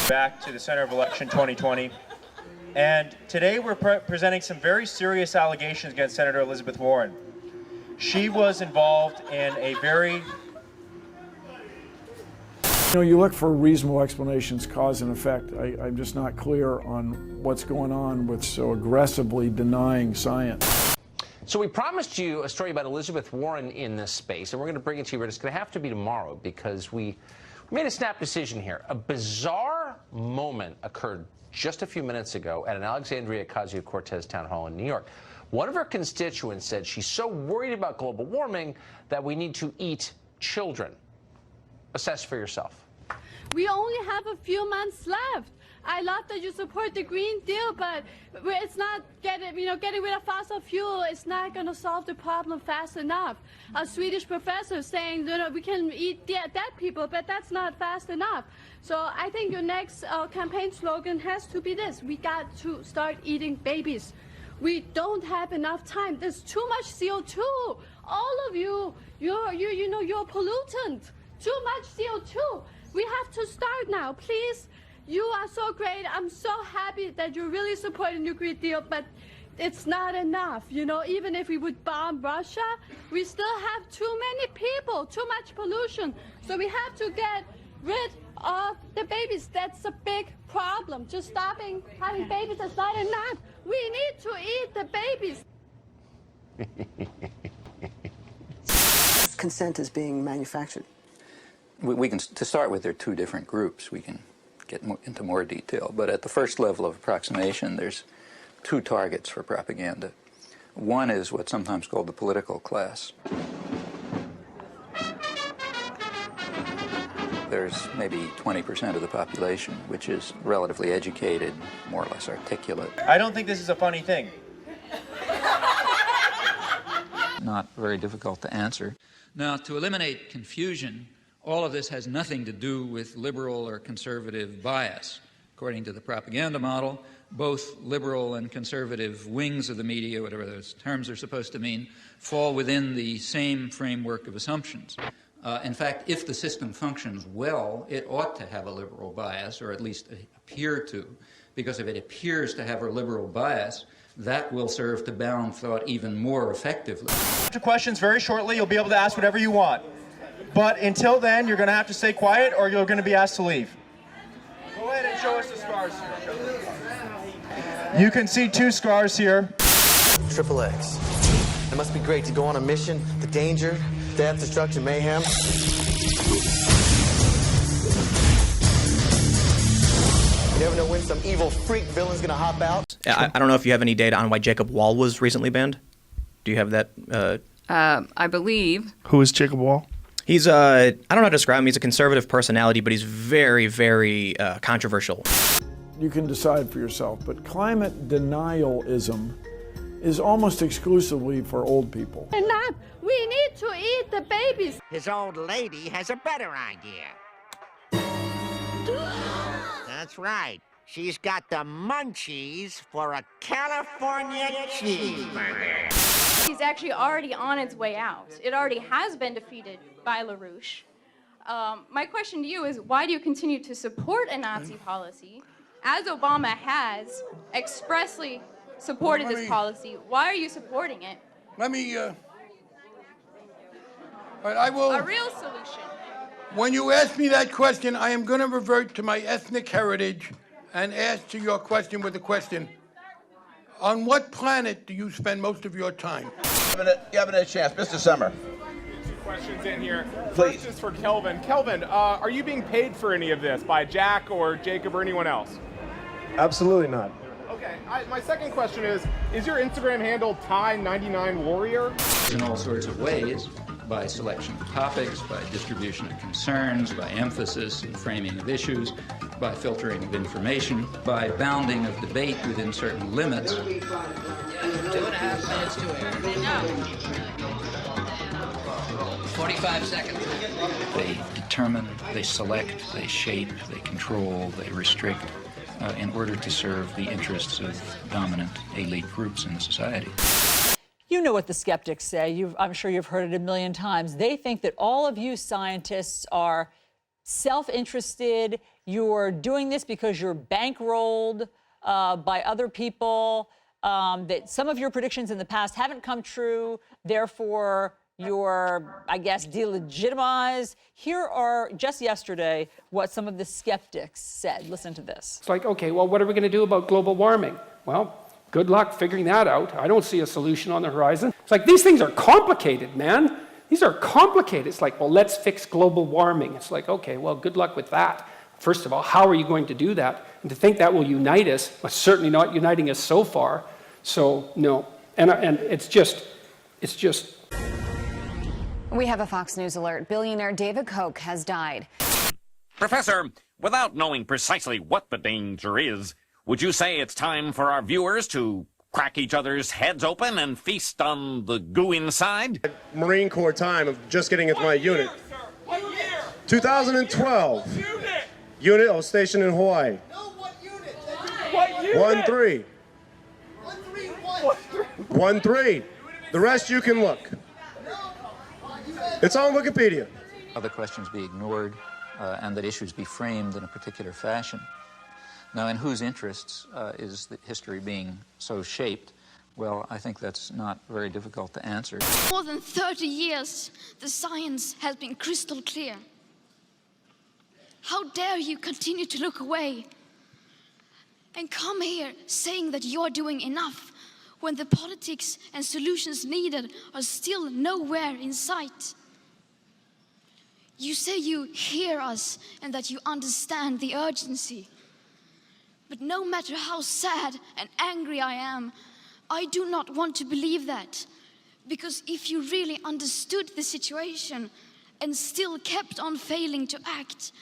Back to the center of election 2020. And today we're presenting some very serious allegations against Senator Elizabeth Warren. She was involved in a very... You look for reasonable explanations, cause and effect. I'm just not clear on what's going on with so aggressively denying science. So we promised you a story about Elizabeth Warren in this space, and we're going to bring it to you, but it's going to have to be tomorrow because we made a snap decision here. A bizarre moment occurred just a few minutes ago at an Alexandria Ocasio-Cortez town hall in New York. One of her constituents said she's so worried about global warming that we need to eat children. Assess for yourself. We only have a few months left. I love that you support the Green Deal, but it's not getting rid of fossil fuel. It's not going to solve the problem fast enough. A Swedish professor saying, we can eat dead people, but that's not fast enough. So I think your next campaign slogan has to be this: we got to start eating babies. We don't have enough time. There's too much CO2. All of you, you're a pollutant. Too much CO2. We have to start now, please. You are so great. I'm so happy that you're really supporting the Green Deal, but it's not enough. Even if we would bomb Russia, we still have too many people, too much pollution. So we have to get rid of the babies. That's a big problem. Just stopping having babies is not enough. We need to eat the babies. Consent is being manufactured. We can, to start with, there are two different groups. We can get into more detail, but at the first level of approximation, there's two targets for propaganda. One is what's sometimes called the political class. There's maybe 20% of the population, which is relatively educated, more or less articulate. I don't think this is a funny thing. Not very difficult to answer. Now, to eliminate confusion, all of this has nothing to do with liberal or conservative bias. According to the propaganda model, both liberal and conservative wings of the media, whatever those terms are supposed to mean, fall within the same framework of assumptions. In fact, if the system functions well, it ought to have a liberal bias, or at least appear to, because if it appears to have a liberal bias, that will serve to bound thought even more effectively. After questions very shortly, you'll be able to ask whatever you want. But until then, you're going to have to stay quiet or you're going to be asked to leave. Go ahead and show us the scars here. You can see two scars here. Triple X. It must be great to go on a mission, the danger, death, destruction, mayhem. You never know when some evil freak villain's going to hop out. I don't know if you have any data on why Jacob Wall was recently banned. Do you have that? I believe. Who is Jacob Wall? He's, I don't know how to describe him. He's a conservative personality, but he's very, very controversial. You can decide for yourself, but climate denialism is almost exclusively for old people. Enough! We need to eat the babies. His old lady has a better idea. That's right. She's got the munchies for a California cheeseburger. He's actually already on its way out. It already has been defeated by LaRouche. My question to you is, why do you continue to support a Nazi policy, as Obama has expressly supported this policy? Why are you supporting it? Let me, I will... A real solution. When you ask me that question, I am going to revert to my ethnic heritage and answer your question with a question. On what planet do you spend most of your time? You haven't had a chance. Mr. Summer. Two questions in here. Please. First is for Kelvin. Kelvin, are you being paid for any of this by Jack or Jacob or anyone else? Absolutely not. Okay. My second question is your Instagram handle Thai99Warrior? In all sorts of ways, by selection of topics, by distribution of concerns, by emphasis and framing of issues, by filtering of information, by bounding of debate within certain limits. 2.5 minutes to air. 45 seconds. They determine, they select, they shape, they control, they restrict in order to serve the interests of dominant elite groups in society. You know what the skeptics say. I'm sure you've heard it a million times. They think that all of you scientists are self-interested. you're doing this because you're bankrolled by other people, that some of your predictions in the past haven't come true, therefore you're, I guess, delegitimized. Here are, just yesterday, what some of the skeptics said. Listen to this. It's like, okay, well, what are we going to do about global warming? Well, good luck figuring that out. I don't see a solution on the horizon. It's like, these things are complicated, man. These are complicated. It's like, well, let's fix global warming. It's like, okay, well, good luck with that. First of all, how are you going to do that? And to think that will unite us, but certainly not uniting us so far. So, no. And it's just... We have a Fox News alert. Billionaire David Koch has died. Professor, without knowing precisely what the danger is, would you say it's time for our viewers to crack each other's heads open and feast on the goo inside? Marine Corps time of just getting into my unit. Sir, what year? 2012. Unit? I was stationed in Hawaii. No, what unit? What unit? 1-3. 1-3 what? 1-3. The rest you can look. It's on Wikipedia. Other questions be ignored and that issues be framed in a particular fashion. Now, in whose interests is the history being so shaped? Well, I think that's not very difficult to answer. For more than 30 years, the science has been crystal clear. How dare you continue to look away and come here saying that you're doing enough when the politics and solutions needed are still nowhere in sight? You say you hear us and that you understand the urgency. But no matter how sad and angry I am, I do not want to believe that. Because if you really understood the situation and still kept on failing to act,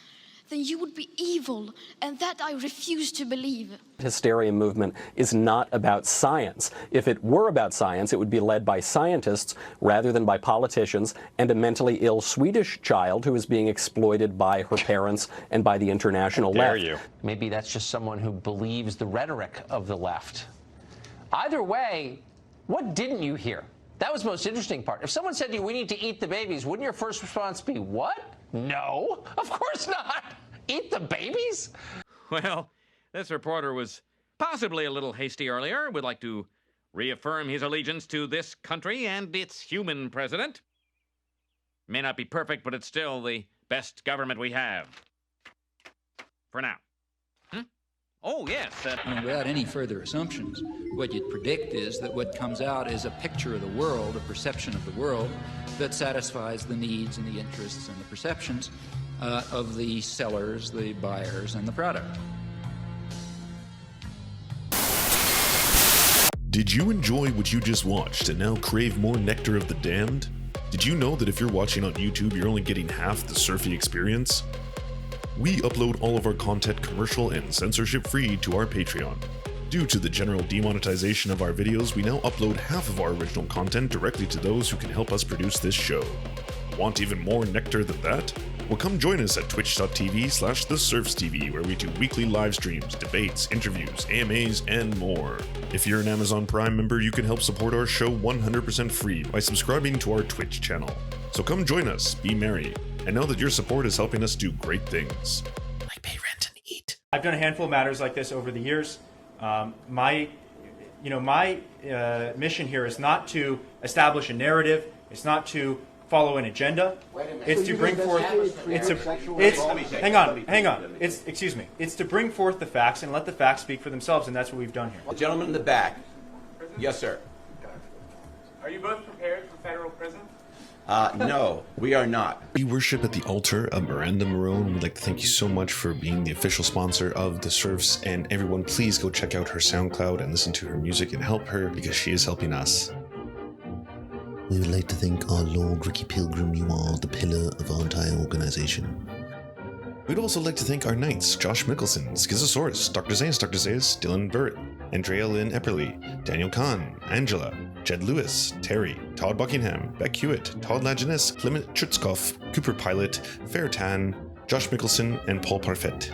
then you would be evil, and that I refuse to believe. Hysteria movement is not about science. If it were about science, it would be led by scientists rather than by politicians and a mentally ill Swedish child who is being exploited by her parents and by the international left. Maybe that's just someone who believes the rhetoric of the left. Either way, what didn't you hear? That was the most interesting part. If someone said to you, we need to eat the babies, wouldn't your first response be, what? No, of course not. Eat the babies? Well, this reporter was possibly a little hasty earlier. Would like to reaffirm his allegiance to this country and its human president. May not be perfect, but it's still the best government we have. For now. Oh, yes. Without any further assumptions, what you'd predict is that what comes out is a picture of the world, a perception of the world, that satisfies the needs and the interests and the perceptions of the sellers, the buyers, and the product. Did you enjoy what you just watched and now crave more nectar of the damned? Did you know that if you're watching on YouTube, you're only getting half the surfy experience? We upload all of our content commercial and censorship-free to our Patreon. Due to the general demonetization of our videos, we now upload half of our original content directly to those who can help us produce this show. Want even more nectar than that? Well, come join us at twitch.tv/TheSerfsTV, where we do weekly live streams, debates, interviews, AMAs, and more. If you're an Amazon Prime member, you can help support our show 100% free by subscribing to our Twitch channel. So come join us, be merry, and know that your support is helping us do great things. Like pay rent and eat. I've done a handful of matters like this over the years. My mission here is not to establish a narrative. It's not to follow an agenda. It's to bring forth. Hang on. It's to bring forth the facts and let the facts speak for themselves, and that's what we've done here. The gentleman in the back. Yes, sir. Are you both prepared for federal prison? No, we are not. We worship at the altar of Miranda Marone. We'd like to thank you so much for being the official sponsor of the Serfs, and everyone please go check out her SoundCloud and listen to her music and help her because she is helping us. We would like to thank our Lord Ricky Pilgrim. You are the pillar of our entire organization. We'd also like to thank our knights, Josh Mickelson, Schizosaurus, Dr. Zayas, Dylan Burrett, Andrea Lynn Epperly, Daniel Kahn, Angela, Jed Lewis, Terry, Todd Buckingham, Beck Hewitt, Todd Lajeunesse, Clement Chutzkoff, Cooper Pilot, Fairtan, Josh Mickelson, and Paul Parfait.